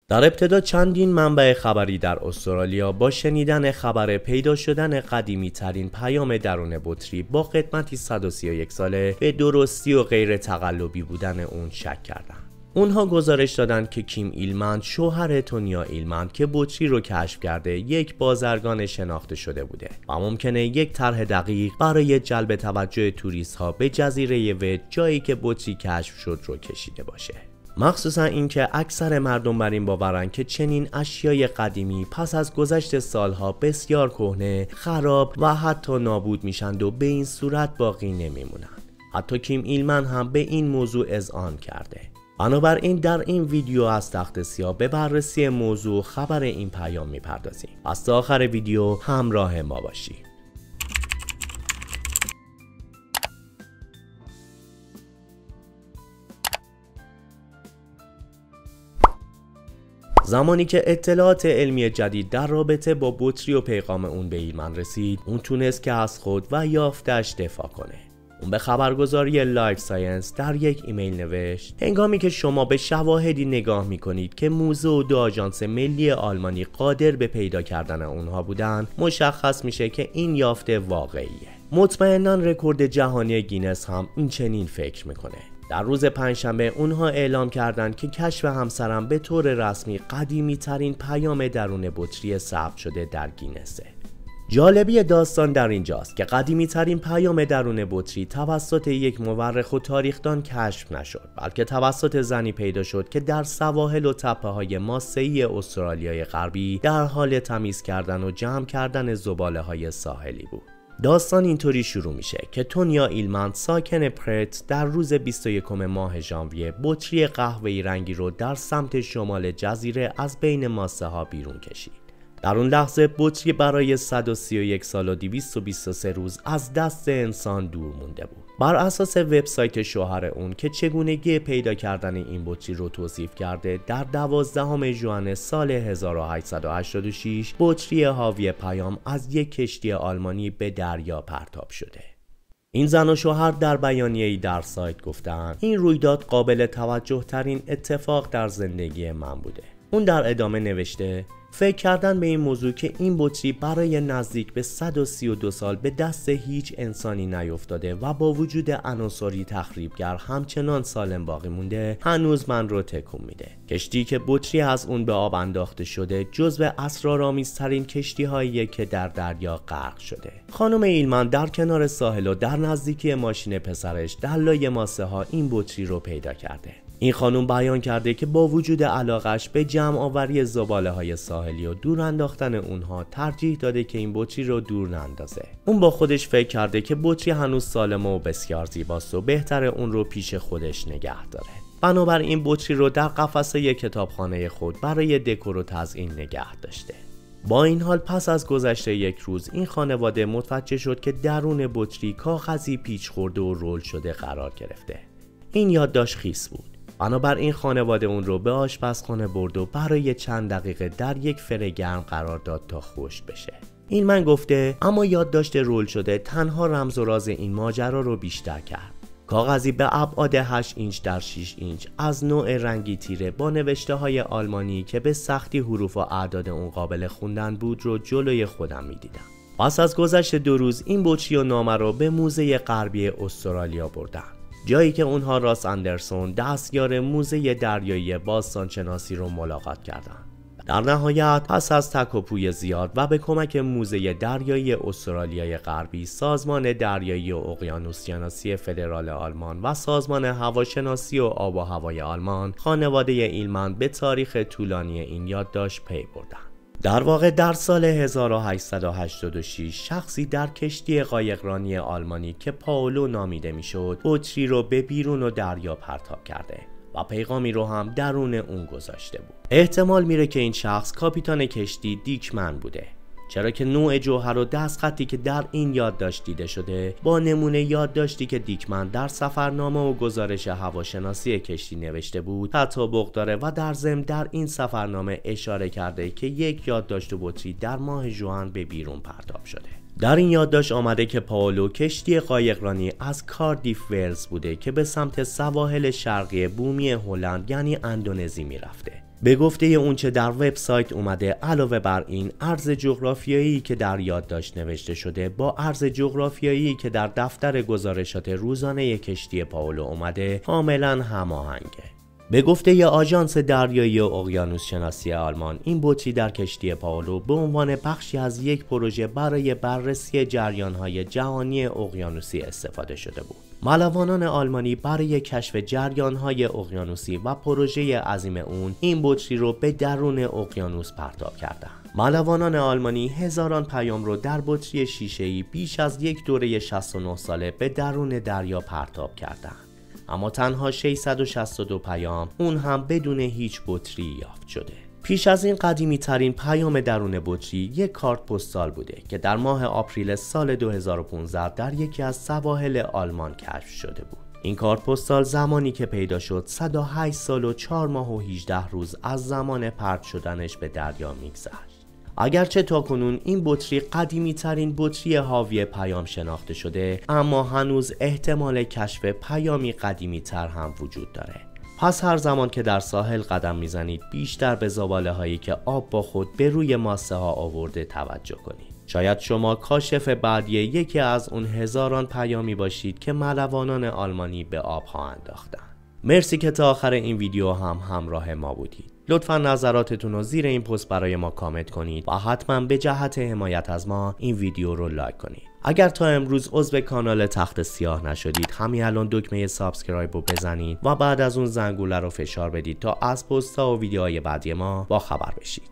در ابتدا چندین منبع خبری در استرالیا با شنیدن خبر پیدا شدن قدیمی ترین پیام درون بطری با قدمتی 131 ساله به درستی و غیر تقلبی بودن اون شک کردند. اونها گزارش دادند که کیم ایلمند شوهر تونیا ایلمند که بطری رو کشف کرده یک بازرگان شناخته شده بوده و ممکنه یک طرح دقیق برای جلب توجه توریست ها به جزیره وید، جایی که بطری کشف شد، رو کشیده باشه. مخصوصا اینکه اکثر مردم بر این باورن که چنین اشیای قدیمی پس از گذشت سالها بسیار کهنه، خراب و حتی نابود میشند و به این صورت باقی نمیمونن. حتی کیم ایلمند هم به این موضوع اذعان کرده. بنابراین در این ویدیو از تخت سیاه به بررسی موضوع خبر این پیام میپردازیم. پس تا آخر ویدیو همراه ما باشید. زمانی که اطلاعات علمی جدید در رابطه با بطری و پیغام اون به ایلمند رسید، اون تونست که از خود و یافته‌اش دفاع کنه. اون به خبرگزاری لایف ساینس در یک ایمیل نوشت: هنگامی که شما به شواهدی نگاه میکنید که موزه و 2 آژانس ملی آلمانی قادر به پیدا کردن اونها بودن، مشخص میشه که این یافته واقعیه. مطمئناً رکورد جهانی گینس هم این چنین فکر میکنه. در روز پنجشنبه اونها اعلام کردند که کشف همسرم به طور رسمی قدیمی ترین پیام درون بطری ثبت شده در گینسه. جالبی داستان در اینجاست که قدیمی ترین پیام درون بطری توسط یک مورخ و تاریخدان کشف نشد، بلکه توسط زنی پیدا شد که در سواحل و تپه‌های ماسه‌ای استرالیای غربی در حال تمیز کردن و جمع کردن زباله‌های ساحلی بود. داستان اینطوری شروع میشه که تونیا ایلمند ساکن پرت در روز 21 ماه ژانویه بطری قهوه‌ای رنگی رو در سمت شمال جزیره از بین ماسه ها بیرون کشید. در اون لحظه بطری برای 131 سال و 223 روز از دست انسان دور مونده بود. بر اساس وبسایت شوهر اون که چگونگی پیدا کردن این بطری رو توصیف کرده، در 12 ژوئن سال 1886 بطری حاوی پیام از یک کشتی آلمانی به دریا پرتاب شده. این زن و شوهر در بیانیه‌ای در سایت گفتن این رویداد قابل توجه ترین اتفاق در زندگی من بوده. اون در ادامه نوشته: فکر کردن به این موضوع که این بطری برای نزدیک به 132 سال به دست هیچ انسانی نیفتاده و با وجود عناصری تخریبگر همچنان سالم باقی مونده، هنوز من رو تکون میده. کشتی که بطری از اون به آب انداخته شده جزو اسرارآمیزترین کشتی‌هاییه که در دریا غرق شده. خانم ایلمند در کنار ساحل و در نزدیکی ماشین پسرش در لای ماسه ها این بطری رو پیدا کرده. این خانم بیان کرده که با وجود علاقش به جمع آوری زباله‌های ساحلی و دور انداختن اونها، ترجیح داده که این بطری رو دور نندازه. اون با خودش فکر کرده که بطری هنوز سالم و بسیار زیباست و بهتره اون رو پیش خودش نگه داره. بنابراین این بطری رو در قفسه کتابخانه خود برای دکور و تزیین نگه داشته. با این حال پس از گذشت یک روز این خانواده متوجه شد که درون بطری کاغذی پیچ خورده و رول شده قرار گرفته. این یادداشت خیس بود. بنابراین خانواده اون رو به آشپزخانه برد و برای چند دقیقه در یک فر گرم قرار داد تا خشک بشه. این من گفته اما یادداشت رول شده تنها رمز و راز این ماجرا رو بیشتر کرد. کاغذی به ابعاد 8 اینچ در 6 اینچ از نوع رنگی تیره با نوشته های آلمانی که به سختی حروف و اعداد اون قابل خوندن بود رو جلوی خودم میدیدم. پس از گذشت 2 روز این بطری و نامه رو به موزه غربی استرالیا بردن، جایی که اونها راس اندرسون دستیار موزه دریایی باستانشناسی رو ملاقات کردند. در نهایت پس از تک و پوی زیاد و به کمک موزه دریایی استرالیای غربی، سازمان دریایی و اقیانوسشناسی فدرال آلمان و سازمان هواشناسی و آب و هوای آلمان، خانواده ایلمند به تاریخ طولانی این یادداشت پی بردند. در واقع در سال 1886 شخصی در کشتی قایقرانی آلمانی که پائولو نامیده میشد، بطری رو به بیرون و دریا پرتاب کرده و پیغامی رو هم درون اون گذاشته بود. احتمال میره که این شخص کاپیتان کشتی دیکمن بوده، چرا که نوع جوهر و دستخطی که در این یادداشت دیده شده با نمونه یادداشتی که دیکمن در سفرنامه و گزارش هواشناسی کشتی نوشته بود تطابق داره و در ضمن در این سفرنامه اشاره کرده که یک یادداشت بطری در ماه ژوئن به بیرون پرتاب شده. در این یادداشت آمده که پائولو کشتی قایقرانی از کاردیف ولز بوده که به سمت سواحل شرقی بومی هلند یعنی اندونزی میرفته. به گفته اونچه در وبسایت اومده، علاوه بر این ارز جغرافیایی که در یادداشت نوشته شده با ارز جغرافیایی که در دفتر گزارشات روزانه کشتی پائولو اومده کاملا هماهنگه. به گفته آژانس دریایی اقیانوس شناسی آلمان، این بطری در کشتی پائولو به عنوان بخشی از یک پروژه برای بررسی جریان‌های جهانی اقیانوسی استفاده شده بود. ملوانان آلمانی برای کشف جریان‌های اقیانوسی و پروژه عظیم اون این بطری رو به درون اقیانوس پرتاب کردند. ملوانان آلمانی هزاران پیام رو در بطری شیشه‌ای بیش از یک دوره 69 ساله به درون دریا پرتاب کردند. اما تنها 662 پیام، اون هم بدون هیچ بطری یافت شده. پیش از این قدیمی ترین پیام درون بطری یک کارت پستال بوده که در ماه آپریل سال 2015 در یکی از سواحل آلمان کشف شده بود. این کارت پستال زمانی که پیدا شد 108 سال و 4 ماه و 18 روز از زمان پرت شدنش به دریا میگذشت. اگرچه تاکنون این بطری قدیمی ترین بطری حاوی پیام شناخته شده، اما هنوز احتمال کشف پیامی قدیمی تر هم وجود داره. پس هر زمان که در ساحل قدم میزنید بیشتر به زباله هایی که آب با خود به روی ماسه ها آورده توجه کنید. شاید شما کاشف بعدی یکی از اون هزاران پیامی باشید که ملوانان آلمانی به آبها انداختن. مرسی که تا آخر این ویدیو هم همراه ما بودید. لطفا نظراتتون رو زیر این پست برای ما کامنت کنید و حتما به جهت حمایت از ما این ویدیو رو لایک کنید. اگر تا امروز عضو کانال تخت سیاه نشدید، همین الان دکمه سابسکرایب رو بزنید و بعد از اون زنگوله رو فشار بدید تا از پست ها و ویدیوهای بعدی ما با خبر بشید.